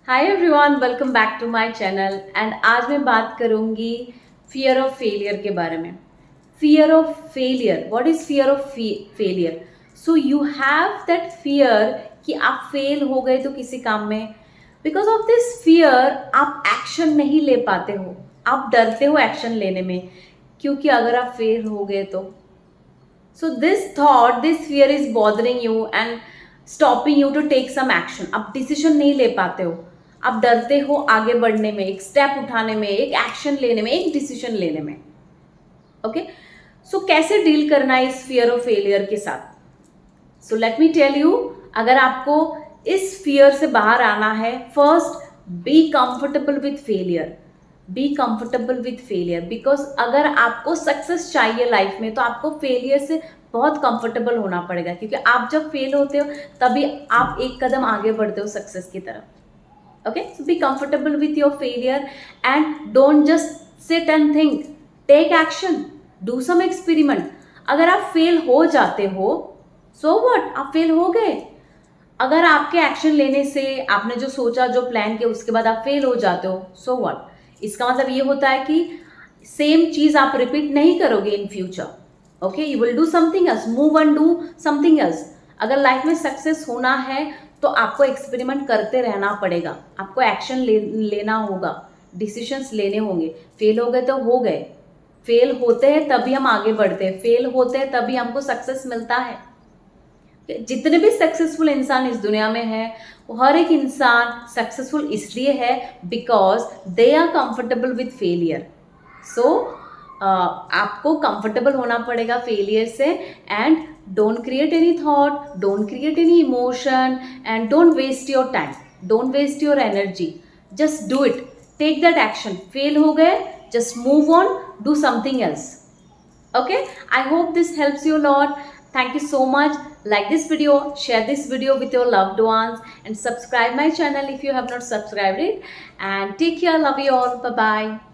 Hi everyone, welcome back to my channel. And आज मैं बात करूंगी फियर ऑफ फेलियर के बारे में। Fear of failure, what is fear of failure? So you have that fear कि आप फेल हो गए तो किसी काम में। बिकॉज ऑफ दिस फियर आप एक्शन नहीं ले पाते हो, आप डरते हो एक्शन लेने में, क्योंकि अगर आप फेल हो गए तो। So this thought, this fear is bothering you and stopping you to take some action. आप डिसीजन नहीं ले पाते हो, आप डरते हो आगे बढ़ने में, एक स्टेप उठाने में, एक एक्शन लेने में, एक डिसीजन लेने में। ओके, सो कैसे डील करना है इस फियर ऑफ फेलियर के साथ? So let me tell you. अगर आपको इस फियर से बाहर आना है, first be comfortable with failure. Be comfortable with failure, because अगर आपको सक्सेस चाहिए लाइफ में तो आपको फेलियर से बहुत कंफर्टेबल होना पड़ेगा, क्योंकि आप जब फेल होते हो तभी आप एक कदम आगे बढ़ते हो सक्सेस की तरफ। Okay, so be comfortable with your failure and don't just sit and think. Take action, do some experiment. अगर आप फेल हो जाते हो, so what? आप फेल हो गए। अगर आपके एक्शन लेने से, आपने जो सोचा, जो प्लान किया, उसके बाद आप फेल हो जाते हो, so what? इसका मतलब ये होता है कि सेम चीज आप रिपीट नहीं करोगे in future. Okay, you will do something else, move and do something else. अगर लाइफ में सक्सेस होना है तो आपको एक्सपेरिमेंट करते रहना पड़ेगा, आपको एक्शन लेना होगा, डिसीजंस लेने होंगे। फेल हो गए तो हो गए। फेल होते हैं तभी हम आगे बढ़ते हैं, फेल होते हैं तभी हमको सक्सेस मिलता है। जितने भी सक्सेसफुल इंसान इस दुनिया में है, वो हर एक इंसान सक्सेसफुल इसलिए है because they are comfortable with failure. So आपको कंफर्टेबल होना पड़ेगा फेलियर से। And don't create any thought, don't create any emotion, and don't waste your time, don't waste your energy. Just do it, take that action. Fail हो गए, just move on, do something else. Okay, I hope this helps you a lot. Thank you so much. Like this video, share this video with your loved ones, and subscribe my channel if you have not subscribed it. And take care. Love you all. Bye bye.